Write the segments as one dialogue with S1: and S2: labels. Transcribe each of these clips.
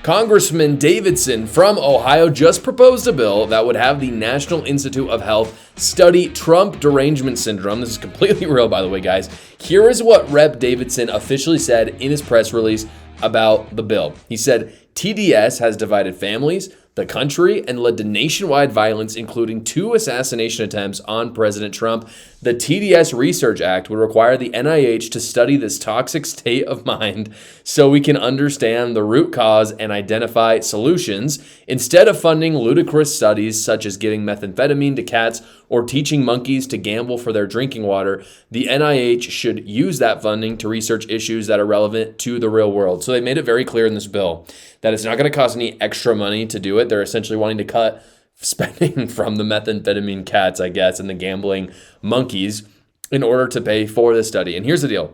S1: Congressman Davidson from Ohio just proposed a bill that would have the National Institute of Health study Trump Derangement Syndrome. This is completely real, by the way, guys. Here is what Rep. Davidson officially said in his press release about the bill. He said, TDS has divided families, the country, and led to nationwide violence, including 2 assassination attempts on President Trump. The TDS Research Act would require the NIH to study this toxic state of mind so we can understand the root cause and identify solutions. Instead of funding ludicrous studies such as giving methamphetamine to cats or teaching monkeys to gamble for their drinking water, the NIH should use that funding to research issues that are relevant to the real world. So they made it very clear in this bill that it's not going to cost any extra money to do it. They're essentially wanting to cut spending from the methamphetamine cats, I guess, and the gambling monkeys in order to pay for this study. And here's the deal.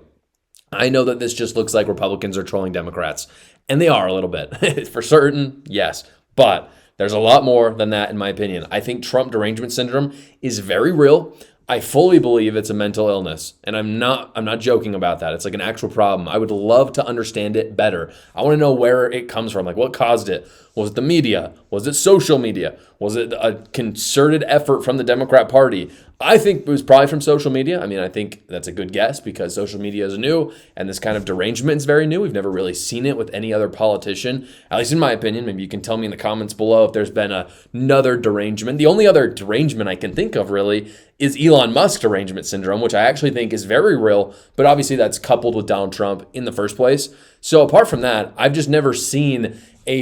S1: I know that this just looks like Republicans are trolling Democrats, and they are a little bit. For certain, yes. But there's a lot more than that, in my opinion. I think Trump Derangement Syndrome is very real. I fully believe it's a mental illness, and I'm not joking about that. It's like an actual problem. I would love to understand it better. I want to know where it comes from, like what caused it. Was it the media? Was it social media? Was it a concerted effort from the Democrat Party? I think it was probably from social media. I mean, I think that's a good guess because social media is new and this kind of derangement is very new. We've never really seen it with any other politician, at least in my opinion. Maybe you can tell me in the comments below if there's been another derangement. The only other derangement I can think of really is Elon Musk derangement syndrome, which I actually think is very real, but obviously that's coupled with Donald Trump in the first place. So apart from that, I've just never seen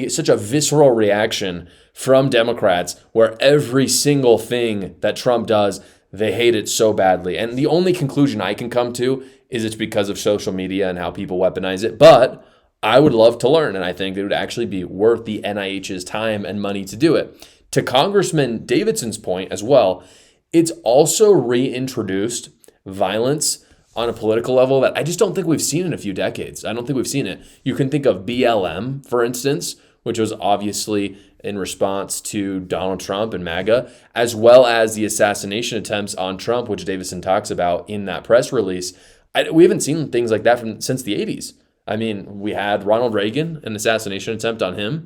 S1: such a visceral reaction from Democrats where every single thing that Trump does, they hate it so badly. And the only conclusion I can come to is it's because of social media and how people weaponize it. But I would love to learn, and I think it would actually be worth the NIH's time and money to do it. To Congressman Davidson's point as well, it's also reintroduced violence on a political level that I just don't think we've seen in a few decades. I don't think we've seen it. You can think of BLM, for instance, which was obviously in response to Donald Trump and MAGA, as well as the assassination attempts on Trump, which Davidson talks about in that press release. We haven't seen things like that since the 80s. I mean, we had Ronald Reagan, an assassination attempt on him.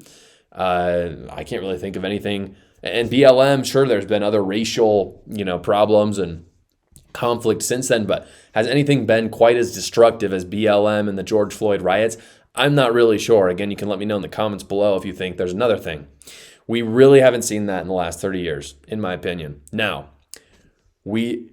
S1: I can't really think of anything. And BLM, sure, there's been other racial, problems and conflict since then, but has anything been quite as destructive as BLM and the George Floyd riots? I'm not really sure. Again, you can let me know in the comments below if you think there's another thing. We really haven't seen that in the last 30 years, in my opinion. Now, we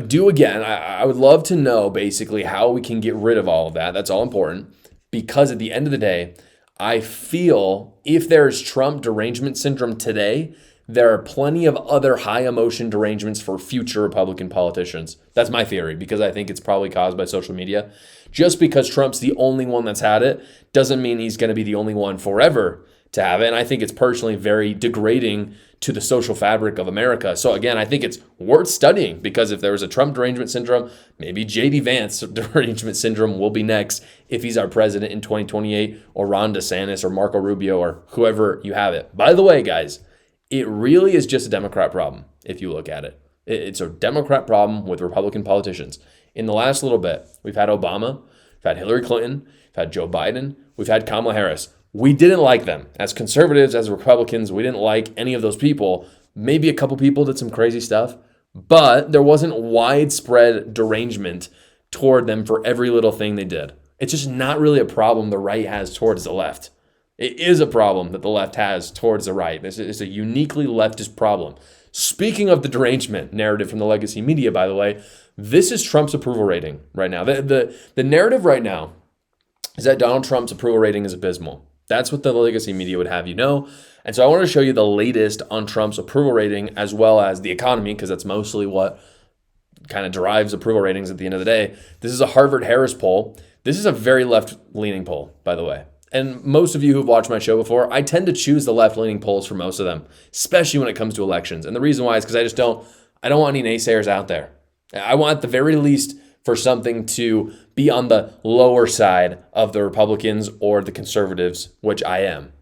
S1: do again. I would love to know basically how we can get rid of all of that. That's all important because at the end of the day, I feel if there's Trump derangement syndrome today, there are plenty of other high emotion derangements for future Republican politicians. That's my theory because I think it's probably caused by social media. Just because Trump's the only one that's had it doesn't mean he's going to be the only one forever to have it. And I think it's personally very degrading to the social fabric of America. So again, I think it's worth studying because if there was a Trump derangement syndrome, maybe J.D. Vance derangement syndrome will be next if he's our president in 2028 or Ron DeSantis or Marco Rubio or whoever you have it. By the way, guys, it really is just a Democrat problem if you look at it. It's a Democrat problem with Republican politicians. In the last little bit, we've had Obama, we've had Hillary Clinton, we've had Joe Biden, we've had Kamala Harris. We didn't like them. As conservatives, as Republicans, we didn't like any of those people. Maybe a couple people did some crazy stuff, but there wasn't widespread derangement toward them for every little thing they did. It's just not really a problem the right has towards the left. It is a problem that the left has towards the right. This is a uniquely leftist problem. Speaking of the derangement narrative from the legacy media, by the way, this is Trump's approval rating right now. The narrative right now is that Donald Trump's approval rating is abysmal. That's what the legacy media would have you know. And so I want to show you the latest on Trump's approval rating as well as the economy, because that's mostly what kind of derives approval ratings at the end of the day. This is a Harvard-Harris poll. This is a very left-leaning poll, by the way. And most of you who've watched my show before, I tend to choose the left-leaning polls for most of them, especially when it comes to elections. And the reason why is because I don't want any naysayers out there. I want at the very least for something to be on the lower side of the Republicans or the conservatives, which I am.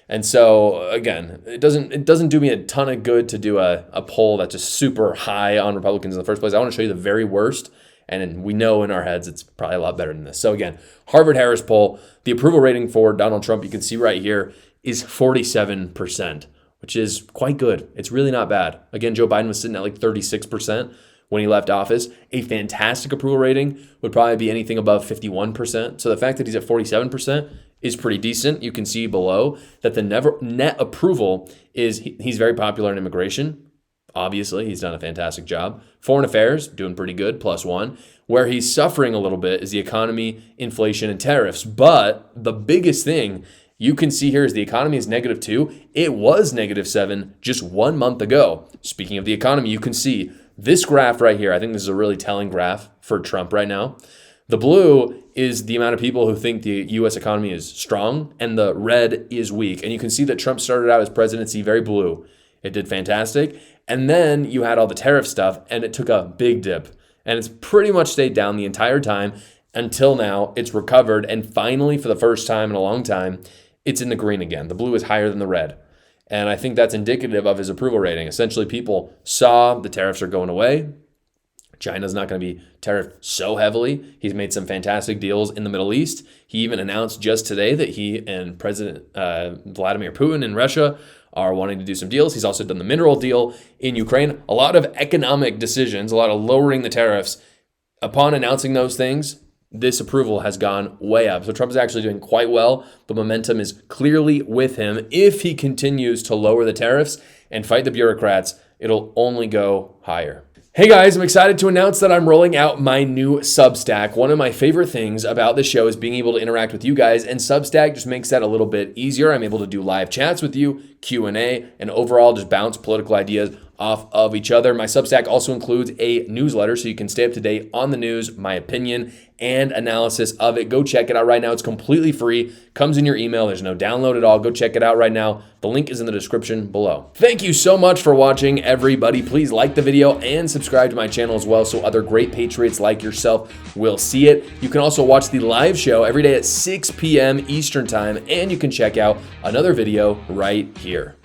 S1: And so again, it doesn't do me a ton of good to do a poll that's just super high on Republicans in the first place. I want to show you the very worst. And we know in our heads it's probably a lot better than this. So again, Harvard-Harris poll, the approval rating for Donald Trump, you can see right here, is 47%, which is quite good. It's really not bad. Again, Joe Biden was sitting at like 36% when he left office. A fantastic approval rating would probably be anything above 51%. So the fact that he's at 47% is pretty decent. You can see below that the net approval is he's very popular in immigration. Obviously, he's done a fantastic job. Foreign affairs, doing pretty good, +1. Where he's suffering a little bit is the economy, inflation, and tariffs. But the biggest thing you can see here is the economy is -2. It was -7 just 1 month ago. Speaking of the economy, you can see this graph right here. I think this is a really telling graph for Trump right now. The blue is the amount of people who think the U.S. economy is strong, and the red is weak. And you can see that Trump started out his presidency very blue. It did fantastic. And then you had all the tariff stuff, and it took a big dip. And it's pretty much stayed down the entire time until now. It's recovered, and finally, for the first time in a long time, it's in the green again. The blue is higher than the red. And I think that's indicative of his approval rating. Essentially, people saw the tariffs are going away. China's not going to be tariffed so heavily. He's made some fantastic deals in the Middle East. He even announced just today that he and President Vladimir Putin in Russia are wanting to do some deals. He's also done the mineral deal in Ukraine. A lot of economic decisions, a lot of lowering the tariffs. Upon announcing those things, this approval has gone way up. So Trump is actually doing quite well. The momentum is clearly with him. If he continues to lower the tariffs and fight the bureaucrats, it'll only go higher. Hey guys, I'm excited to announce that I'm rolling out my new Substack. One of my favorite things about this show is being able to interact with you guys, and Substack just makes that a little bit easier. I'm able to do live chats with you, Q&A, and overall just bounce political ideas off of each other. My Substack also includes a newsletter, so you can stay up to date on the news, my opinion, and analysis of it. Go check it out right now. It's completely free. Comes in your email. There's no download at all. Go check it out right now. The link is in the description below. Thank you so much for watching, everybody. Please like the video and subscribe to my channel as well so other great patriots like yourself will see it. You can also watch the live show every day at 6 p.m. Eastern Time, and you can check out another video right here.